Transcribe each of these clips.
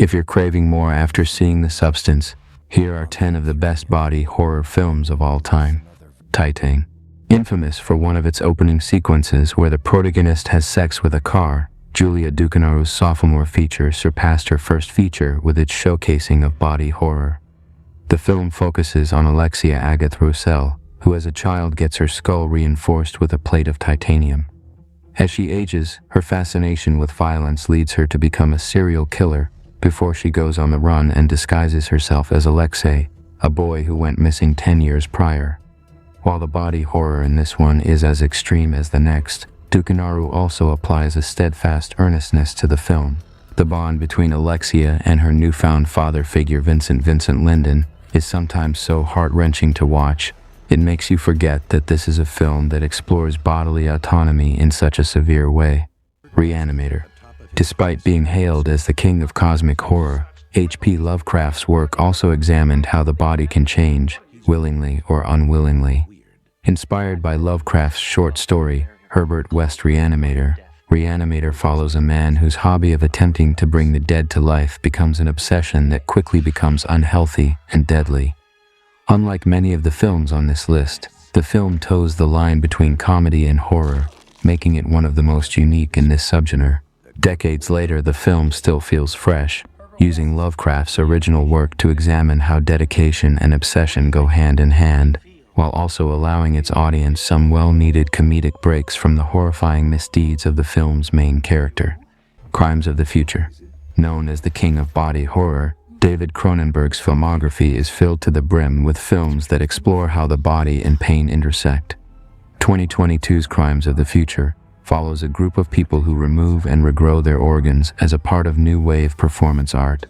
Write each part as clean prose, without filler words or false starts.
If you're craving more after seeing The Substance, here are 10 of the best body horror films of all time. Titan. Infamous for one of its opening sequences where the protagonist has sex with a car, Julia Ducournau's sophomore feature surpassed her first feature with its showcasing of body horror. The film focuses on Alexia Agathe Roussel, who as a child gets her skull reinforced with a plate of titanium. As she ages, her fascination with violence leads her to become a serial killer before she goes on the run and disguises herself as Alexei, a boy who went missing 10 years prior. While the body horror in this one is as extreme as the next, Ducournau also applies a steadfast earnestness to the film. The bond between Alexia and her newfound father figure Vincent Linden is sometimes so heart-wrenching to watch, it makes you forget that this is a film that explores bodily autonomy in such a severe way. Reanimator. Despite being hailed as the king of cosmic horror, H.P. Lovecraft's work also examined how the body can change, willingly or unwillingly. Inspired by Lovecraft's short story, Herbert West Reanimator, Reanimator follows a man whose hobby of attempting to bring the dead to life becomes an obsession that quickly becomes unhealthy and deadly. Unlike many of the films on this list, the film toes the line between comedy and horror, making it one of the most unique in this subgenre. Decades later, the film still feels fresh, using Lovecraft's original work to examine how dedication and obsession go hand in hand, while also allowing its audience some well-needed comedic breaks from the horrifying misdeeds of the film's main character. Crimes of the Future. Known as the king of body horror, David Cronenberg's filmography is filled to the brim with films that explore how the body and pain intersect. 2022's Crimes of the Future follows a group of people who remove and regrow their organs as a part of new wave performance art.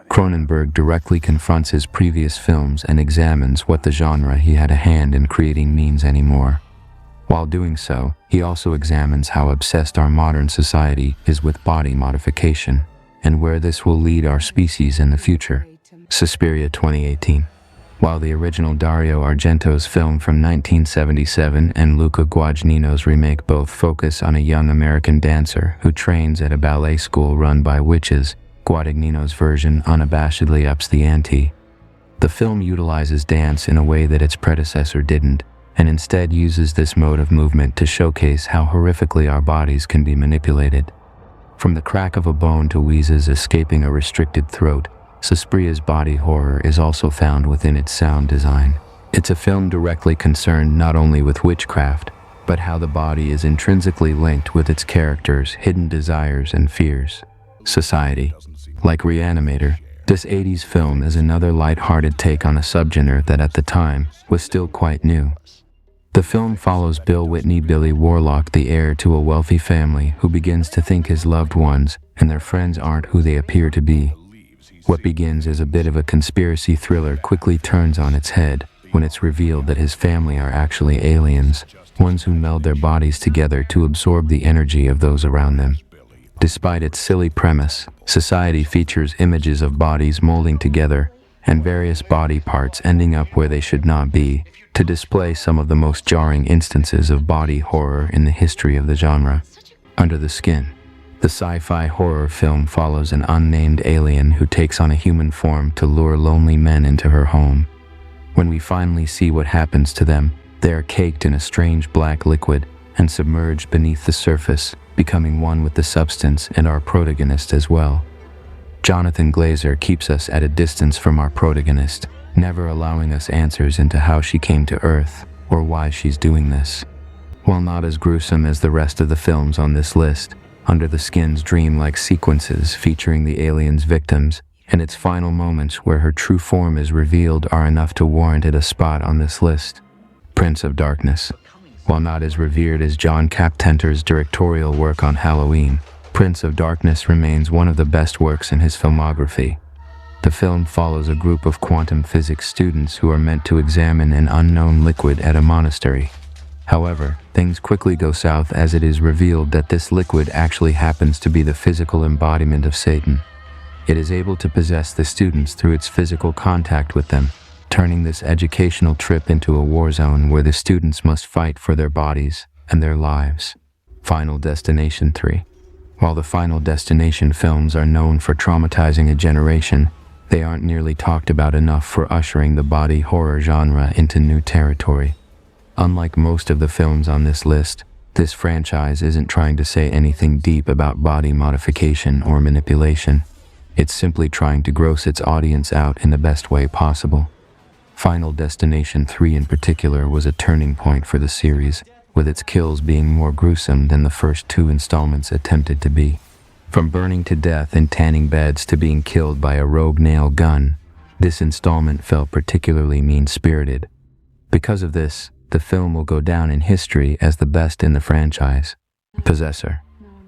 Cronenberg directly confronts his previous films and examines what the genre he had a hand in creating means anymore. While doing so, he also examines how obsessed our modern society is with body modification, and where this will lead our species in the future. Suspiria 2018. While the original Dario Argento's film from 1977 and Luca Guadagnino's remake both focus on a young American dancer who trains at a ballet school run by witches, Guadagnino's version unabashedly ups the ante. The film utilizes dance in a way that its predecessor didn't, and instead uses this mode of movement to showcase how horrifically our bodies can be manipulated. From the crack of a bone to wheezes escaping a restricted throat, Suspiria's body horror is also found within its sound design. It's a film directly concerned not only with witchcraft, but how the body is intrinsically linked with its characters' hidden desires and fears. Society. Like Reanimator, this 80s film is another light-hearted take on a subgenre that at the time was still quite new. The film follows Bill Whitney Billy Warlock, the heir to a wealthy family who begins to think his loved ones and their friends aren't who they appear to be. What begins as a bit of a conspiracy thriller quickly turns on its head when it's revealed that his family are actually aliens, ones who meld their bodies together to absorb the energy of those around them. Despite its silly premise, Society features images of bodies molding together and various body parts ending up where they should not be, to display some of the most jarring instances of body horror in the history of the genre. Under the Skin. The sci-fi horror film follows an unnamed alien who takes on a human form to lure lonely men into her home. When we finally see what happens to them, they are caked in a strange black liquid and submerged beneath the surface, becoming one with the substance and our protagonist as well. Jonathan Glazer keeps us at a distance from our protagonist, never allowing us answers into how she came to Earth or why she's doing this. While not as gruesome as the rest of the films on this list, Under the Skin's dreamlike sequences featuring the alien's victims and its final moments where her true form is revealed are enough to warrant it a spot on this list. Prince of Darkness. While not as revered as John Carpenter's directorial work on Halloween, Prince of Darkness remains one of the best works in his filmography. The film follows a group of quantum physics students who are meant to examine an unknown liquid at a monastery. However, things quickly go south as it is revealed that this liquid actually happens to be the physical embodiment of Satan. It is able to possess the students through its physical contact with them, turning this educational trip into a war zone where the students must fight for their bodies and their lives. Final Destination 3. While the Final Destination films are known for traumatizing a generation, they aren't nearly talked about enough for ushering the body horror genre into new territory. Unlike most of the films on this list, this franchise isn't trying to say anything deep about body modification or manipulation. It's simply trying to gross its audience out in the best way possible. Final Destination 3 in particular was a turning point for the series, with its kills being more gruesome than the first two installments attempted to be. From burning to death in tanning beds to being killed by a rogue nail gun, this installment felt particularly mean-spirited. Because of this, the film will go down in history as the best in the franchise. Possessor.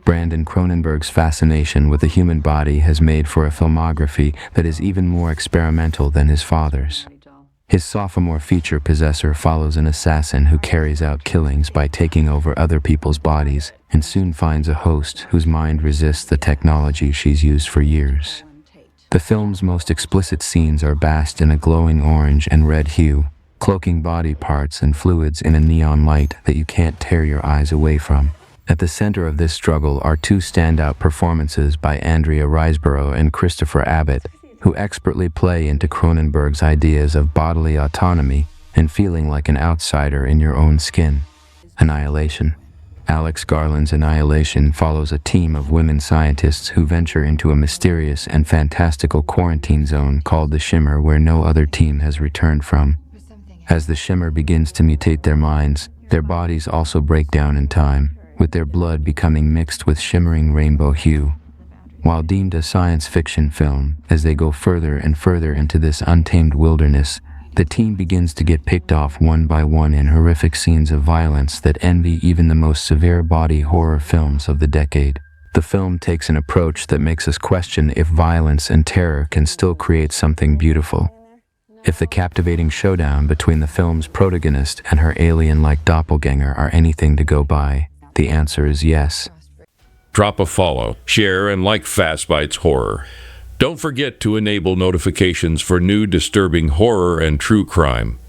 Brandon Cronenberg's fascination with the human body has made for a filmography that is even more experimental than his father's. His sophomore feature, Possessor, follows an assassin who carries out killings by taking over other people's bodies and soon finds a host whose mind resists the technology she's used for years. The film's most explicit scenes are bathed in a glowing orange and red hue, cloaking body parts and fluids in a neon light that you can't tear your eyes away from. At the center of this struggle are two standout performances by Andrea Riseborough and Christopher Abbott, who expertly play into Cronenberg's ideas of bodily autonomy and feeling like an outsider in your own skin. Annihilation. Alex Garland's Annihilation follows a team of women scientists who venture into a mysterious and fantastical quarantine zone called the Shimmer, where no other team has returned from. As the Shimmer begins to mutate their minds, their bodies also break down in time, with their blood becoming mixed with shimmering rainbow hue. While deemed a science fiction film, as they go further and further into this untamed wilderness, the team begins to get picked off one by one in horrific scenes of violence that envy even the most severe body horror films of the decade. The film takes an approach that makes us question if violence and terror can still create something beautiful. If the captivating showdown between the film's protagonist and her alien-like doppelganger are anything to go by, the answer is yes. Drop a follow, share, and like Fasbytes Horror. Don't forget to enable notifications for new disturbing horror and true crime.